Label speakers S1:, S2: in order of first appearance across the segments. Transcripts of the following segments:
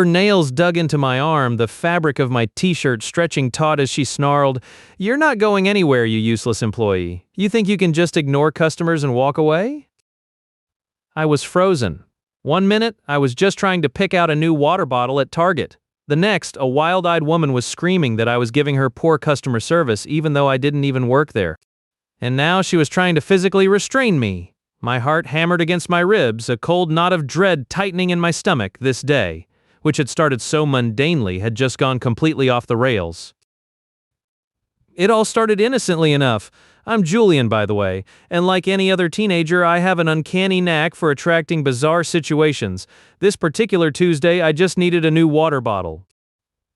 S1: Her nails dug into my arm, the fabric of my t-shirt stretching taut as she snarled, "You're not going anywhere, you useless employee. You think you can just ignore customers and walk away?" I was frozen. One minute, I was just trying to pick out a new water bottle at Target. The next, a wild-eyed woman was screaming that I was giving her poor customer service even though I didn't even work there. And now she was trying to physically restrain me. My heart hammered against my ribs, a cold knot of dread tightening in my stomach. This day, which had started so mundanely, had just gone completely off the rails. It all started innocently enough. I'm Julian, by the way, and like any other teenager, I have an uncanny knack for attracting bizarre situations. This particular Tuesday, I just needed a new water bottle.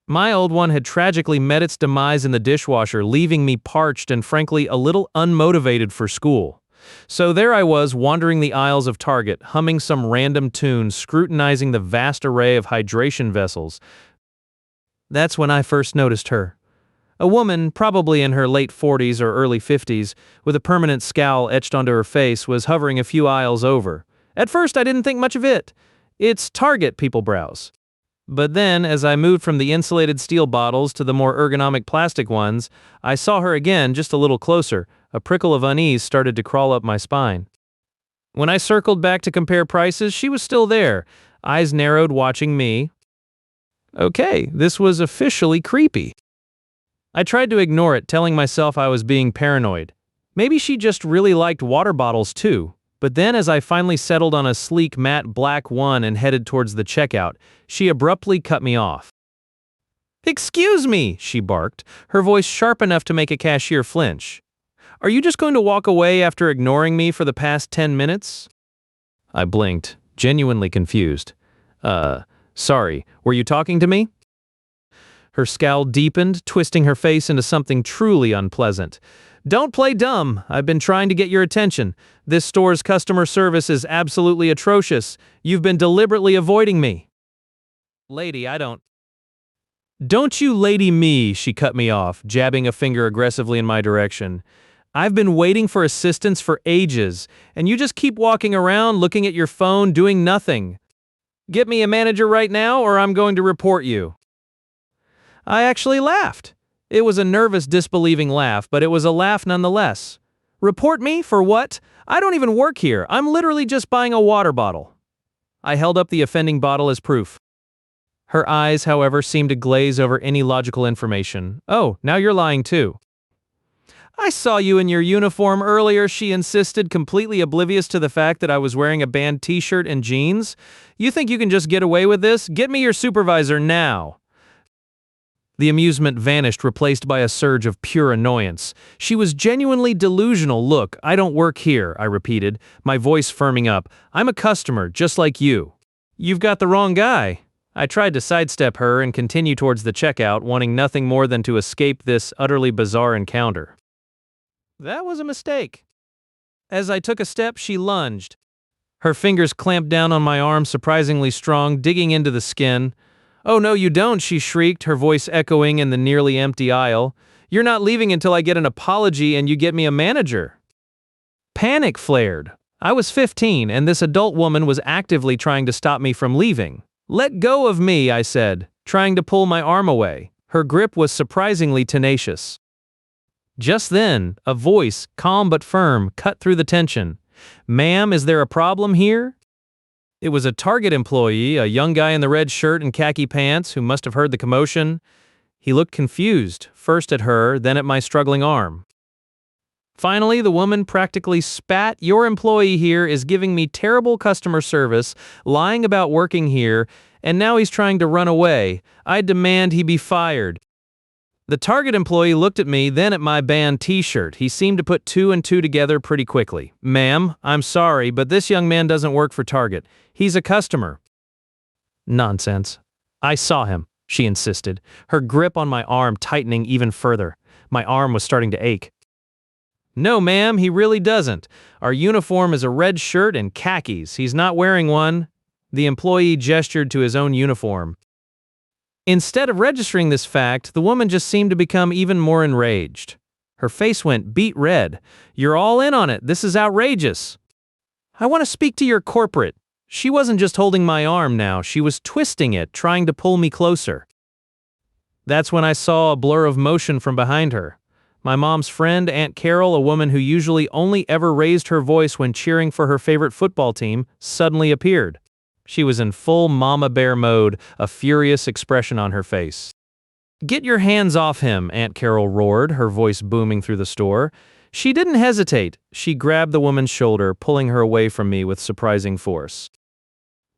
S1: My old one had tragically met its demise in the dishwasher, leaving me parched and frankly a little unmotivated for school. So there I was, wandering the aisles of Target, humming some random tune, scrutinizing the vast array of hydration vessels. That's when I first noticed her. A woman, probably in her late 40s or early 50s, with a permanent scowl etched onto her face, was hovering a few aisles over. At first I didn't think much of it. It's Target, people browse. But then, as I moved from the insulated steel bottles to the more ergonomic plastic ones, I saw her again, just a little closer. A prickle of unease started to crawl up my spine. When I circled back to compare prices, she was still there, eyes narrowed, watching me. Okay, this was officially creepy. I tried to ignore it, telling myself I was being paranoid. Maybe she just really liked water bottles too. But then, as I finally settled on a sleek matte black one and headed towards the checkout, she abruptly cut me off. "Excuse me," she barked, her voice sharp enough to make a cashier flinch. "Are you just going to walk away after ignoring me for the past 10 minutes? I blinked, genuinely confused. Sorry, were you talking to me?" Her scowl deepened, twisting her face into something truly unpleasant. "Don't play dumb. I've been trying to get your attention. This store's customer service is absolutely atrocious. You've been deliberately avoiding me." "Lady, I don't—" "Don't you lady me," she cut me off, jabbing a finger aggressively in my direction. "I've been waiting for assistance for ages, and you just keep walking around looking at your phone doing nothing. Get me a manager right now or I'm going to report you." I actually laughed. It was a nervous, disbelieving laugh, but it was a laugh nonetheless. "Report me? For what? I don't even work here. I'm literally just buying a water bottle." I held up the offending bottle as proof. Her eyes, however, seemed to glaze over any logical information. "Oh, now you're lying too." "I saw you in your uniform earlier," she insisted, completely oblivious to the fact that I was wearing a band t-shirt and jeans. "You think you can just get away with this? Get me your supervisor now." The amusement vanished, replaced by a surge of pure annoyance. She was genuinely delusional. "Look, I don't work here," I repeated, my voice firming up. "I'm a customer, just like you." "You've got the wrong guy." I tried to sidestep her and continue towards the checkout, wanting nothing more than to escape this utterly bizarre encounter. That was a mistake. As I took a step, she lunged. Her fingers clamped down on my arm, surprisingly strong, digging into the skin. "Oh, no, you don't," she shrieked, her voice echoing in the nearly empty aisle. "You're not leaving until I get an apology and you get me a manager." Panic flared. I was 15, and this adult woman was actively trying to stop me from leaving. "Let go of me," I said, trying to pull my arm away. Her grip was surprisingly tenacious. Just then, a voice, calm but firm, cut through the tension. "Ma'am, is there a problem here?" It was a Target employee, a young guy in the red shirt and khaki pants, who must have heard the commotion. He looked confused, first at her, then at my struggling arm. Finally, the woman practically spat, "Your employee here is giving me terrible customer service, lying about working here, and now he's trying to run away. I demand he be fired." The Target employee looked at me, then at my band t-shirt. He seemed to put two and two together pretty quickly. "Ma'am, I'm sorry, but this young man doesn't work for Target. He's a customer." "Nonsense. I saw him," she insisted, her grip on my arm tightening even further. My arm was starting to ache. "No, ma'am, he really doesn't. Our uniform is a red shirt and khakis. He's not wearing one." The employee gestured to his own uniform. Instead of registering this fact, the woman just seemed to become even more enraged. Her face went beet red. "You're all in on it. This is outrageous." "I want to speak to your corporate." She wasn't just holding my arm now, she was twisting it, trying to pull me closer. That's when I saw a blur of motion from behind her. My mom's friend, Aunt Carol, a woman who usually only ever raised her voice when cheering for her favorite football team, suddenly appeared. She was in full mama bear mode, a furious expression on her face. "Get your hands off him," Aunt Carol roared, her voice booming through the store. She didn't hesitate. She grabbed the woman's shoulder, pulling her away from me with surprising force.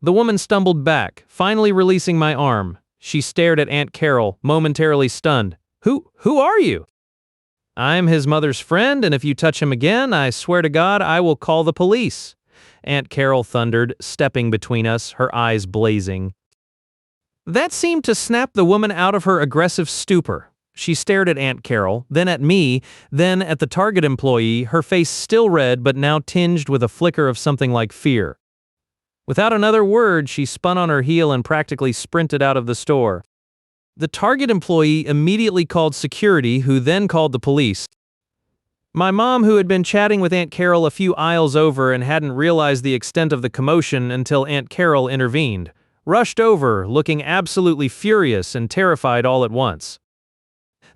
S1: The woman stumbled back, finally releasing my arm. She stared at Aunt Carol, momentarily stunned. Who are you?" "I'm his mother's friend, and if you touch him again, I swear to God I will call the police," Aunt Carol thundered, stepping between us, her eyes blazing. That seemed to snap the woman out of her aggressive stupor. She stared at Aunt Carol, then at me, then at the Target employee, her face still red but now tinged with a flicker of something like fear. Without another word, she spun on her heel and practically sprinted out of the store. The Target employee immediately called security, who then called the police. My mom, who had been chatting with Aunt Carol a few aisles over and hadn't realized the extent of the commotion until Aunt Carol intervened, rushed over, looking absolutely furious and terrified all at once.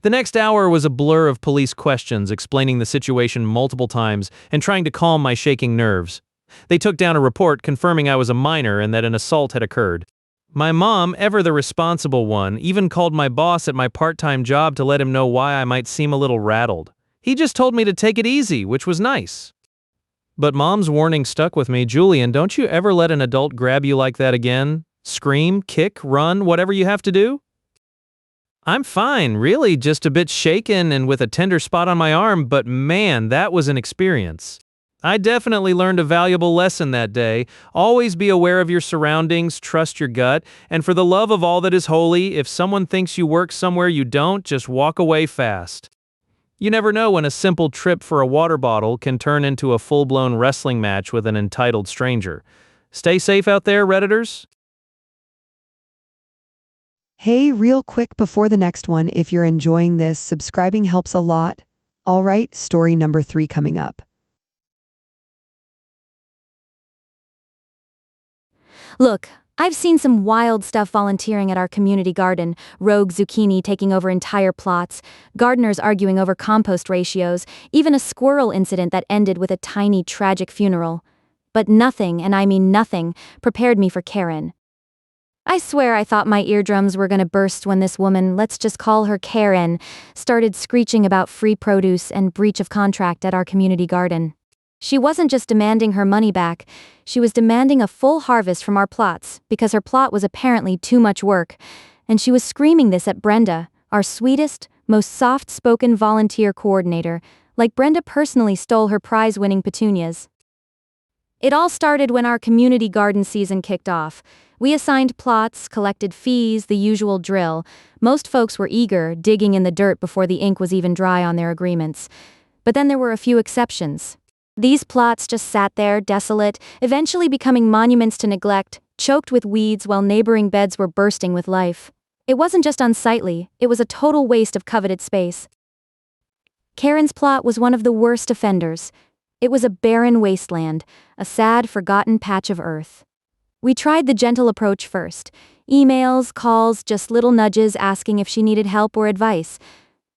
S1: The next hour was a blur of police questions, explaining the situation multiple times and trying to calm my shaking nerves. They took down a report confirming I was a minor and that an assault had occurred. My mom, ever the responsible one, even called my boss at my part-time job to let him know why I might seem a little rattled. He just told me to take it easy, which was nice. But Mom's warning stuck with me. "Julian, don't you ever let an adult grab you like that again? Scream, kick, run, whatever you have to do?" "I'm fine, really, just a bit shaken and with a tender spot on my arm, but man, that was an experience. I definitely learned a valuable lesson that day. Always be aware of your surroundings, trust your gut, and for the love of all that is holy, if someone thinks you work somewhere you don't, just walk away fast. You never know when a simple trip for a water bottle can turn into a full-blown wrestling match with an entitled stranger. Stay safe out there, Redditors."
S2: Hey, real quick before the next one, if you're enjoying this, subscribing helps a lot. All right, story number 3 coming up.
S3: Look, I've seen some wild stuff volunteering at our community garden, rogue zucchini taking over entire plots, gardeners arguing over compost ratios, even a squirrel incident that ended with a tiny tragic funeral. But nothing, and I mean nothing, prepared me for Karen. I swear I thought my eardrums were gonna burst when this woman, let's just call her Karen, started screeching about free produce and breach of contract at our community garden. She wasn't just demanding her money back, she was demanding a full harvest from our plots because her plot was apparently too much work, and she was screaming this at Brenda, our sweetest, most soft-spoken volunteer coordinator, like Brenda personally stole her prize-winning petunias. It all started when our community garden season kicked off. We assigned plots, collected fees, the usual drill. Most folks were eager, digging in the dirt before the ink was even dry on their agreements. But then there were a few exceptions. These plots just sat there, desolate, eventually becoming monuments to neglect, choked with weeds while neighboring beds were bursting with life. It wasn't just unsightly, it was a total waste of coveted space. Karen's plot was one of the worst offenders. It was a barren wasteland, a sad, forgotten patch of earth. We tried the gentle approach first. Emails, calls, just little nudges asking if she needed help or advice.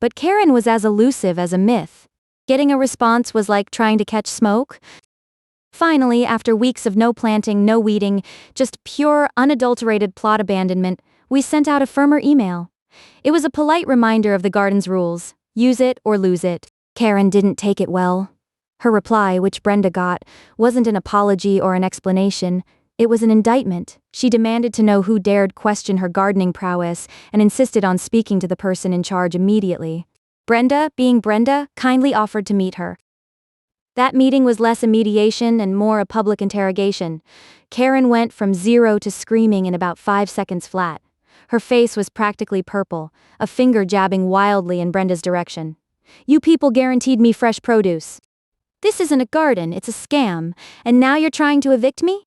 S3: But Karen was as elusive as a myth. Getting a response was like trying to catch smoke. Finally, after weeks of no planting, no weeding, just pure, unadulterated plot abandonment, we sent out a firmer email. It was a polite reminder of the garden's rules. Use it or lose it. Karen didn't take it well. Her reply, which Brenda got, wasn't an apology or an explanation. It was an indictment. She demanded to know who dared question her gardening prowess and insisted on speaking to the person in charge immediately. Brenda, being Brenda, kindly offered to meet her. That meeting was less a mediation and more a public interrogation. Karen went from 0 to screaming in about 5 seconds flat. Her face was practically purple, a finger jabbing wildly in Brenda's direction. "You people guaranteed me fresh produce. This isn't a garden, it's a scam, and now you're trying to evict me?"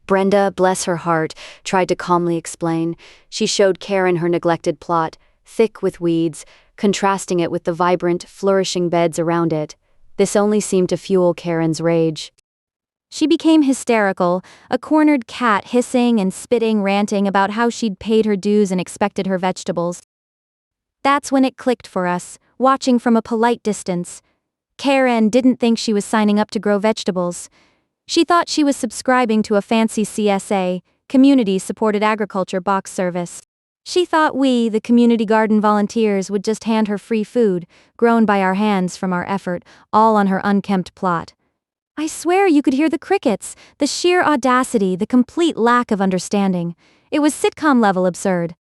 S3: Brenda, bless her heart, tried to calmly explain. She showed Karen her neglected plot, thick with weeds, contrasting it with the vibrant, flourishing beds around it. This only seemed to fuel Karen's rage. She became hysterical, a cornered cat hissing and spitting, ranting about how she'd paid her dues and expected her vegetables. That's when it clicked for us, watching from a polite distance. Karen didn't think she was signing up to grow vegetables. She thought she was subscribing to a fancy CSA, community-supported agriculture box service. She thought we, the community garden volunteers, would just hand her free food, grown by our hands from our effort, all on her unkempt plot. I swear you could hear the crickets, the sheer audacity, the complete lack of understanding. It was sitcom-level absurd.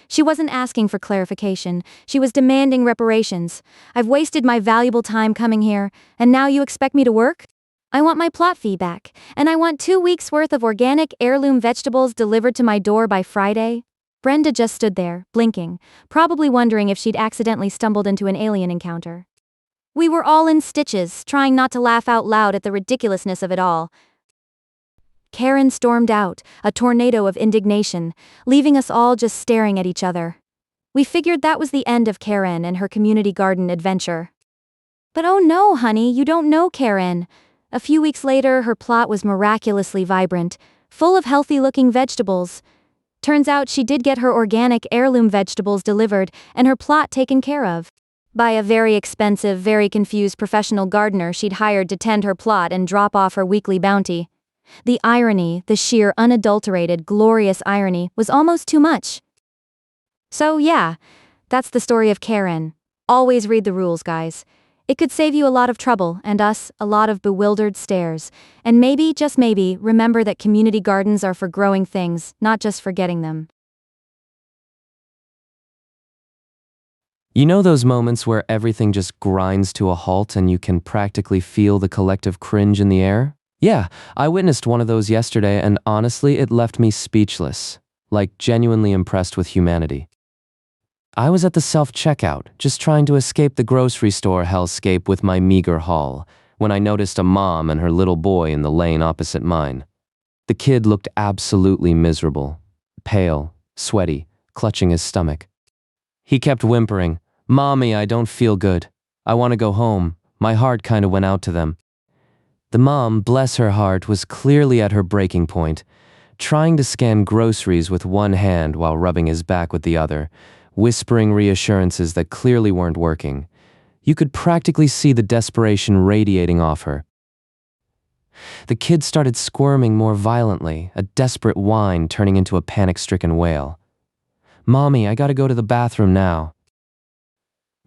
S3: She wasn't asking for clarification, she was demanding reparations. I've wasted my valuable time coming here, and now you expect me to work? I want my plot fee back, and I want 2 weeks' worth of organic heirloom vegetables delivered to my door by Friday. Brenda just stood there, blinking, probably wondering if she'd accidentally stumbled into an alien encounter. We were all in stitches, trying not to laugh out loud at the ridiculousness of it all. Karen stormed out, a tornado of indignation, leaving us all just staring at each other. We figured that was the end of Karen and her community garden adventure. But oh no, honey, you don't know Karen. A few weeks later, her plot was miraculously vibrant, full of healthy-looking vegetables. Turns out she did get her organic heirloom vegetables delivered and her plot taken care of. By a very expensive, very confused professional gardener she'd hired to tend her plot and drop off her weekly bounty. The irony, the sheer unadulterated, glorious irony, was almost too much. So yeah, that's the story of Karen. Always read the rules, guys. It could save you a lot of trouble, and us, a lot of bewildered stares. And maybe, just maybe, remember that community gardens are for growing things, not just for getting them.
S4: You know those moments where everything just grinds to a halt and you can practically feel the collective cringe in the air? Yeah, I witnessed one of those yesterday and honestly it left me speechless, like genuinely impressed with humanity. I was at the self-checkout, just trying to escape the grocery store hellscape with my meager haul, when I noticed a mom and her little boy in the lane opposite mine. The kid looked absolutely miserable, pale, sweaty, clutching his stomach. He kept whimpering, "Mommy, I don't feel good. I want to go home." My heart kind of went out to them. The mom, bless her heart, was clearly at her breaking point, trying to scan groceries with one hand while rubbing his back with the other, whispering reassurances that clearly weren't working. You could practically see the desperation radiating off her. The kid started squirming more violently, a desperate whine turning into a panic-stricken wail. "Mommy, I gotta go to the bathroom now."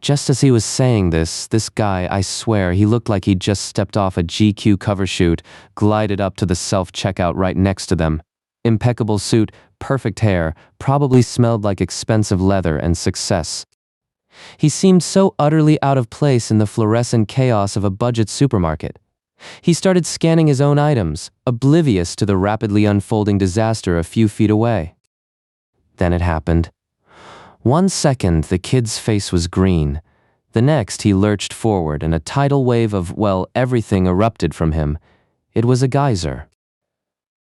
S4: Just as he was saying this guy, I swear, he looked like he'd just stepped off a GQ cover shoot, glided up to the self-checkout right next to them. Impeccable suit, perfect hair, probably smelled like expensive leather and success. He seemed so utterly out of place in the fluorescent chaos of a budget supermarket. He started scanning his own items, oblivious to the rapidly unfolding disaster a few feet away. Then it happened. 1 second, the kid's face was green. The next, he lurched forward and a tidal wave of, well, everything erupted from him. It was a geyser.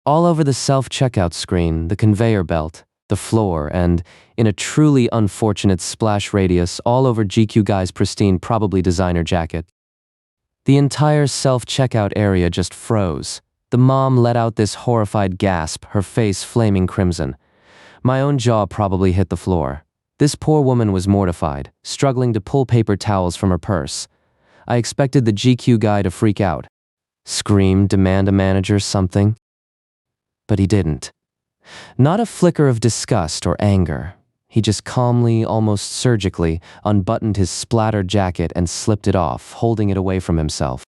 S4: All over the self-checkout screen, the conveyor belt, the floor, and, in a truly unfortunate splash radius, all over GQ Guy's pristine, probably designer jacket. The entire self-checkout area just froze. The mom let out this horrified gasp, her face flaming crimson. My own jaw probably hit the floor. This poor woman was mortified, struggling to pull paper towels from her purse. I expected the GQ guy to freak out. Scream, demand a manager, something. But he didn't. Not a flicker of disgust or anger. He just calmly, almost surgically, unbuttoned his splattered jacket and slipped it off, holding it away from himself.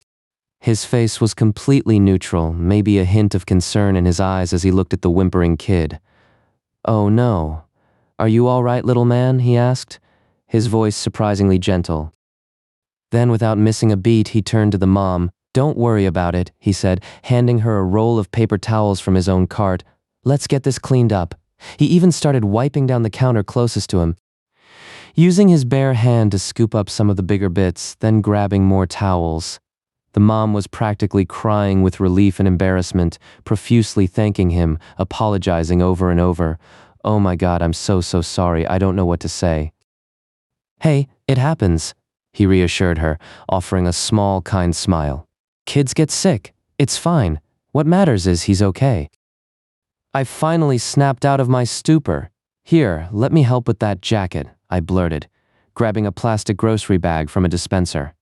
S4: His face was completely neutral, maybe a hint of concern in his eyes as he looked at the whimpering kid. "Oh no. Are you all right, little man?" he asked, his voice surprisingly gentle. Then, without missing a beat, he turned to the mom. "Don't worry about it," he said, handing her a roll of paper towels from his own cart. "Let's get this cleaned up." He even started wiping down the counter closest to him, using his bare hand to scoop up some of the bigger bits, then grabbing more towels. The mom was practically crying with relief and embarrassment, profusely thanking him, apologizing over and over. "Oh my God, I'm so sorry, I don't know what to say." "Hey, it happens," he reassured her, offering a small, kind smile. "Kids get sick. It's fine. What matters is he's okay. I finally snapped out of my stupor. Here, let me help with that jacket, I blurted, grabbing a plastic grocery bag from a dispenser.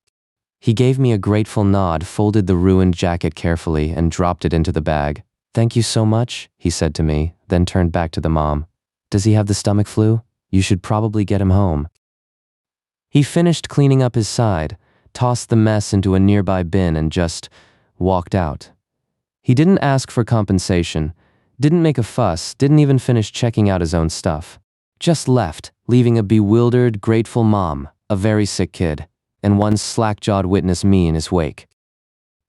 S4: He gave me a grateful nod, folded the ruined jacket carefully, and dropped it into the bag. Thank you so much, he said to me, then turned back to the mom. Does he have the stomach flu? You should probably get him home. He finished cleaning up his side, tossed the mess into a nearby bin, and just walked out. He didn't ask for compensation, didn't make a fuss, didn't even finish checking out his own stuff. Just left, leaving a bewildered, grateful mom, a very sick kid, and one slack-jawed witness, me, in his wake.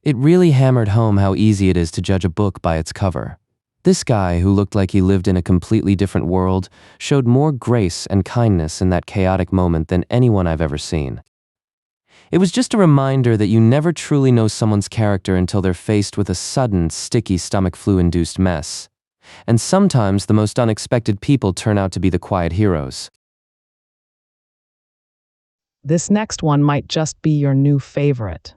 S4: It really hammered home how easy it is to judge a book by its cover. This guy, who looked like he lived in a completely different world, showed more grace and kindness in that chaotic moment than anyone I've ever seen. It was just a reminder that you never truly know someone's character until they're faced with a sudden, sticky stomach flu-induced mess. And sometimes the most unexpected people turn out to be the quiet heroes.
S5: This next one might just be your new favorite.